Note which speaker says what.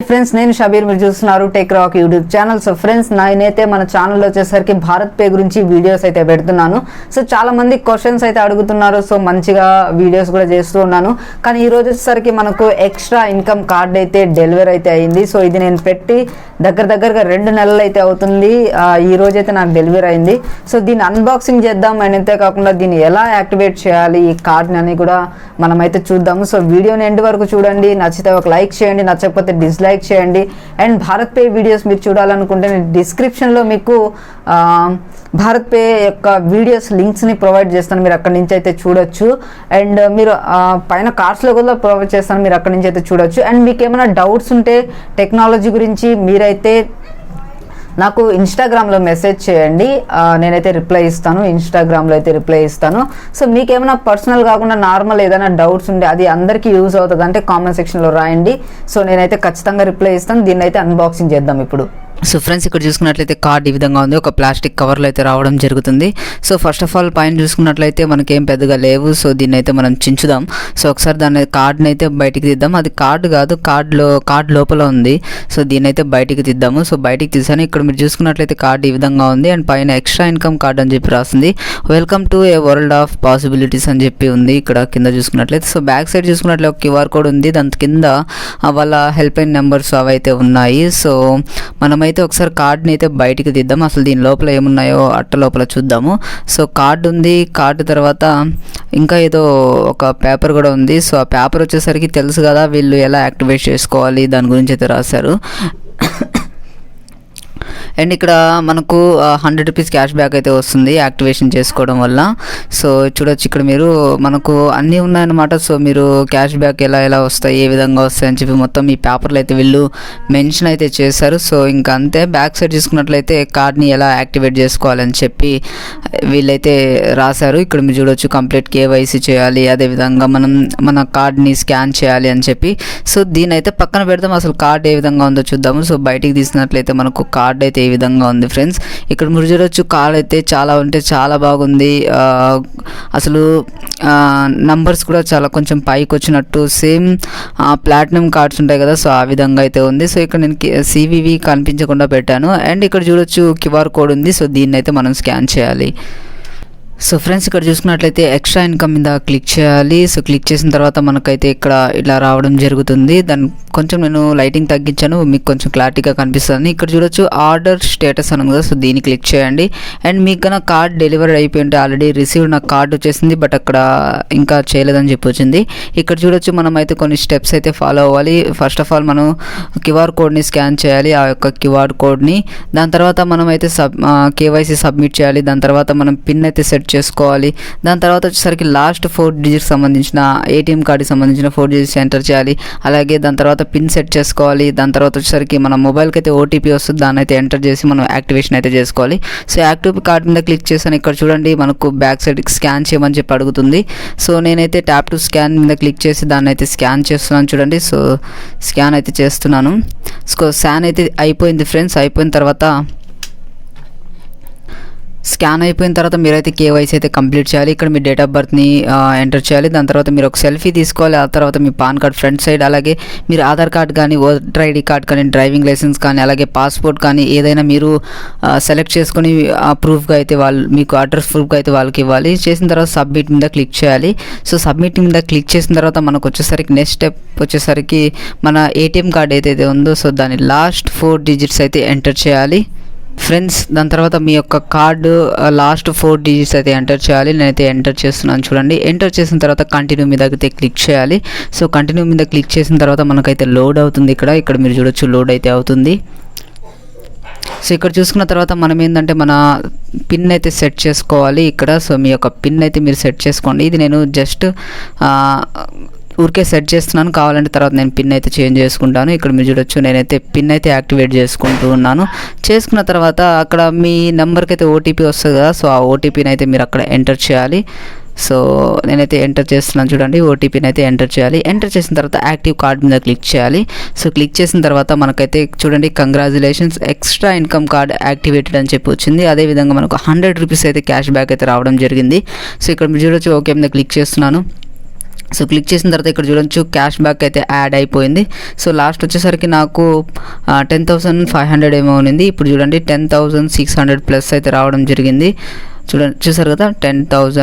Speaker 1: Friends, నేను షబీర్, మీరు చూస్తున్నారు tech rock YouTube channel. So friends, నేనైతే మన ఛానల్లో వచ్చేసరికి భారత్ పే గురించి వీడియోస్ అయితే పెడుతున్నాను. సో చాలా మంది క్వశ్చన్స్ అయితే అడుగుతున్నారు. సో మంచిగా వీడియోస్ కూడా చేస్తూ ఉన్నాను. కానీ ఈ రోజు వచ్చేసరికి మనకు ఎక్స్ట్రా ఇన్కమ్ కార్డ్ అయితే డెలివరీ అయితే అయింది. సో ఇది నేను పెట్టి దగ్గరగా 2 నెలలు అయితే అవుతుంది. ఈ రోజు అయితే నాకు డెలివరీ అయింది. సో దీన్ని అన్బాక్సింగ్ చేద్దాం. అండ్ అంతే కాకుండా దీన్ని ఎలా యాక్టివేట్ చేయాలి ఈ కార్డ్ని అని కూడా మనమైతే చూద్దాము. సో వీడియోని ఎండ్ వరకు చూడండి. నచ్చితే ఒక లైక్ చేయండి, నచ్చకపోతే డిస్లైక్ చేయండి. అండ్ భారత్ పే వీడియోస్ మీరు చూడాలనుకుంటే నేను డిస్క్రిప్షన్లో మీకు భారత్ పే యొక్క వీడియోస్ లింక్స్ని ప్రొవైడ్ చేస్తాను. మీరు అక్కడి నుంచి అయితే చూడొచ్చు. అండ్ మీరు పైన కార్డ్స్లో కూడా ప్రొవైడ్ చేస్తాను, మీరు అక్కడి నుంచి అయితే చూడొచ్చు. అండ్ మీకు ఏమైనా డౌట్స్ ఉంటే టెక్నాలజీ గురించి మీరైతే నాకు ఇన్స్టాగ్రామ్లో మెసేజ్ చేయండి, నేనైతే రిప్లై ఇస్తాను. ఇన్స్టాగ్రామ్లో అయితే రిప్లై ఇస్తాను. సో మీకు ఏమైనా పర్సనల్ కాకుండా నార్మల్ ఏదైనా డౌట్స్ ఉంటే అది అందరికీ యూజ్ అవుతుంది అంటే కామెంట్ సెక్షన్లో రాయండి. సో నేనైతే ఖచ్చితంగా రిప్లై ఇస్తాను. దీన్ని అయితే అన్బాక్సింగ్ చేద్దాం ఇప్పుడు. సో ఫ్రెండ్స్, ఇక్కడ చూసుకున్నట్లయితే కార్డ్ ఈ విధంగా ఉంది. ఒక ప్లాస్టిక్ కవర్లో అయితే రావడం జరుగుతుంది. సో ఫస్ట్ ఆఫ్ ఆల్ పైన చూసుకున్నట్లయితే మనకేం పెద్దగా లేవు. సో దీన్ని అయితే మనం చించుదాం. సో ఒకసారి దాన్ని కార్డ్ని అయితే బయటికి తీద్దాం. అది కార్డ్ కాదు, కార్డ్ లోపల ఉంది. సో దీన్ని అయితే బయటికి తీద్దాము. సో బయటికి తీసాను. ఇక్కడ మీరు చూసుకున్నట్లయితే కార్డ్ ఈ విధంగా ఉంది. అండ్ పైన ఎక్స్ట్రా ఇన్కమ్ కార్డ్ అని చెప్పి రాస్తుంది. Welcome to A world of possibilities అని చెప్పి ఉంది ఇక్కడ కింద చూసుకున్నట్లయితే. సో బ్యాక్ సైడ్ చూసుకున్నట్లయితే ఒక క్యూఆర్ కోడ్ ఉంది. దాని కింద వాళ్ళ హెల్ప్ లైన్ నెంబర్స్ అవి అయితే ఉన్నాయి. సో మనమైతే ఒకసారి కార్డ్ని అయితే బయటికి తీద్దాం. అసలు దీని లోపల ఏమున్నాయో అట్ట లోపల చూద్దాము. సో కార్డ్ ఉంది. కార్డు తర్వాత ఇంకా ఏదో ఒక పేపర్ కూడా ఉంది. సో ఆ పేపర్ వచ్చేసరికి తెలుసు కదా వీళ్ళు ఎలా యాక్టివేట్ చేసుకోవాలి దాని గురించి అయితే రాశారు. అండ్ ఇక్కడ మనకు 100 రూపీస్ క్యాష్ బ్యాక్ అయితే వస్తుంది యాక్టివేషన్ చేసుకోవడం వల్ల. సో చూడొచ్చు ఇక్కడ మీరు మనకు అన్నీ ఉన్నాయన్నమాట. సో మీరు క్యాష్ బ్యాక్ ఎలా వస్తాయి, ఏ విధంగా వస్తాయి అని చెప్పి మొత్తం ఈ పేపర్లో అయితే వీళ్ళు మెన్షన్ అయితే చేశారు. సో ఇంకా అంతే. బ్యాక్ సైడ్ చూసుకున్నట్లయితే కార్డ్ని ఎలా యాక్టివేట్ చేసుకోవాలని చెప్పి వీళ్ళైతే రాశారు. ఇక్కడ మీరు చూడొచ్చు కంప్లీట్ కేవైసీ చేయాలి, అదేవిధంగా మనం మన కార్డ్ని స్కాన్ చేయాలి అని చెప్పి. సో దీని అయితే పక్కన పెడదాం. అసలు కార్డ్ ఏ విధంగా ఉందో చూద్దాము. సో బయటికి తీసినట్లయితే మనకు కార్డ్ అయితే ఈ విధంగా ఉంది ఫ్రెండ్స్. ఇక్కడ మీరు చూడొచ్చు కార్డ్ అయితే చాలా బాగుంది. అసలు నంబర్స్ కూడా చాలా కొంచెం పైకి వచ్చినట్టు సేమ్ ప్లాటినం కార్డ్స్ ఉంటాయి కదా, సో ఆ విధంగా అయితే ఉంది. సో ఇక్కడ నేను సివివి కనిపించకుండా పెట్టాను. అండ్ ఇక్కడ చూడొచ్చు క్యూఆర్ కోడ్ ఉంది. సో దీన్ని అయితే మనం స్కాన్ చేయాలి. సో ఫ్రెండ్స్, ఇక్కడ చూసుకున్నట్లయితే ఎక్స్ట్రా ఇన్కమ్ మీద క్లిక్ చేయాలి. సో క్లిక్ చేసిన తర్వాత మనకైతే ఇక్కడ ఇలా రావడం జరుగుతుంది. దాన్ని కొంచెం నేను లైటింగ్ తగ్గించాను, మీకు కొంచెం క్లారిటీగా కనిపిస్తుంది. ఇక్కడ చూడొచ్చు ఆర్డర్ స్టేటస్ అని కదా, సో దీన్ని క్లిక్ చేయండి. అండ్ మీకు కన్నా కార్డ్ డెలివరీ అయిపోయి ఉంటే ఆల్రెడీ రిసీవ్డ్ నాకు కార్డ్ వచ్చేసింది, బట్ అక్కడ ఇంకా చేయలేదని చెప్పి వచ్చింది. ఇక్కడ చూడొచ్చు మనం అయితే కొన్ని స్టెప్స్ అయితే ఫాలో అవ్వాలి. ఫస్ట్ ఆఫ్ ఆల్ మనం క్యూఆర్ కోడ్ని స్కాన్ చేయాలి, ఆ యొక్క క్యూఆర్ కోడ్ని. దాని తర్వాత మనం అయితే కేవైసీ సబ్మిట్ చేయాలి. దాని తర్వాత మనం పిన్ అయితే సెట్ చేసుకోవాలి. దాని తర్వాత వచ్చేసరికి లాస్ట్ 4 డిజిట్స్ సంబంధించిన ఏటీఎం కార్డుకి సంబంధించిన 4 డిజిట్స్ ఎంటర్ చేయాలి. అలాగే దాని తర్వాత పిన్ సెట్ చేసుకోవాలి. దాని తర్వాత వచ్చేసరికి మన మొబైల్కి అయితే ఓటీపీ వస్తుంది, దాన్ని అయితే ఎంటర్ చేసి మనం యాక్టివేషన్ అయితే చేసుకోవాలి. సో యాక్టివ్ కార్డ్ మీద క్లిక్ చేశాను. ఇక్కడ చూడండి మనకు బ్యాక్ సైడ్ స్కాన్ చేయమని చెప్పి అడుగుతుంది. సో నేనైతే ట్యాప్ టు స్కాన్ మీద క్లిక్ చేసి దాన్ని అయితే స్కాన్ చేస్తున్నాను చూడండి. సో స్కాన్ అయితే చేస్తున్నాను. సో స్కాన్ అయితే అయిపోయింది ఫ్రెండ్స్. అయిపోయిన తర్వాత స్కాన్ అయిపోయిన తర్వాత మీరైతే కేవైసీ అయితే కంప్లీట్ చేయాలి. ఇక్కడ మీ డేట్ ఆఫ్ బర్త్ని ఎంటర్ చేయాలి. దాని తర్వాత మీరు ఒక సెల్ఫీ తీసుకోవాలి. ఆ తర్వాత మీ పాన్ కార్డ్ ఫ్రంట్ సైడ్, అలాగే మీరు ఆధార్ కార్డ్ కానీ, ఓటర్ ఐడి కార్డ్ కానీ, డ్రైవింగ్ లైసెన్స్ కానీ, అలాగే పాస్పోర్ట్ కానీ ఏదైనా మీరు సెలెక్ట్ చేసుకొని ప్రూఫ్గా అయితే వాళ్ళు మీకు అడ్రస్ ప్రూఫ్గా అయితే వాళ్ళకి ఇవ్వాలి. చేసిన తర్వాత సబ్మిట్ మీద క్లిక్ చేయాలి. సో సబ్మిట్ మీద క్లిక్ చేసిన తర్వాత మనకు వచ్చేసరికి నెక్స్ట్ స్టెప్ వచ్చేసరికి మన ఏటీఎం కార్డ్ ఏదైతే ఉందో సో దాని లాస్ట్ 4 డిజిట్స్ అయితే ఎంటర్ చేయాలి ఫ్రెండ్స్. దాని తర్వాత మీ యొక్క కార్డు లాస్ట్ 4 డిజిట్స్ అయితే ఎంటర్ చేయాలి. నేనైతే ఎంటర్ చేస్తున్నాను చూడండి. ఎంటర్ చేసిన తర్వాత కంటిన్యూ మీద అయితే క్లిక్ చేయాలి. సో కంటిన్యూ మీద క్లిక్ చేసిన తర్వాత మనకైతే లోడ్ అవుతుంది. ఇక్కడ మీరు చూడొచ్చు లోడ్ అయితే అవుతుంది. సో ఇక్కడ చూసుకున్న తర్వాత మనం ఏంటంటే మన పిన్ అయితే సెట్ చేసుకోవాలి ఇక్కడ. సో మీ యొక్క పిన్ అయితే మీరు సెట్ చేసుకోండి. ఇది నేను జస్ట్ ఊరికే సెట్ చేస్తున్నాను, కావాలంటే తర్వాత నేను పిన్ అయితే చేంజ్ చేసుకుంటాను. ఇక్కడ మీరు చూడొచ్చు నేనైతే పిన్ అయితే యాక్టివేట్ చేసుకుంటూ ఉన్నాను. చేసుకున్న తర్వాత అక్కడ మీ నెంబర్కి అయితే ఓటీపీ వస్తుంది కదా, సో ఆ ఓటీపీని అయితే మీరు అక్కడ ఎంటర్ చేయాలి. సో నేనైతే ఎంటర్ చేస్తున్నాను చూడండి. ఓటీపీని అయితే ఎంటర్ చేయాలి. ఎంటర్ చేసిన తర్వాత యాక్టివ్ కార్డ్ మీద క్లిక్ చేయాలి. సో క్లిక్ చేసిన తర్వాత మనకైతే చూడండి congratulations extra income card activated అని చెప్పి వచ్చింది. అదేవిధంగా మనకు 100 రూపీస్ అయితే క్యాష్ బ్యాక్ అయితే రావడం జరిగింది. సో ఇక్కడ మీరు చూడొచ్చు ఓకే మీద క్లిక్ చేస్తున్నాను. సో క్లిక్ చేసిన తర్వాత ఇక్కడ చూడొచ్చు క్యాష్ బ్యాక్ అయితే యాడ్ అయిపోయింది. సో లాస్ట్ వచ్చేసరికి నాకు 10,500 ఏమో ఉంది. ఇప్పుడు చూడండి 10,600 ప్లస్ అయితే రావడం జరిగింది. చూసారు కదా 10,000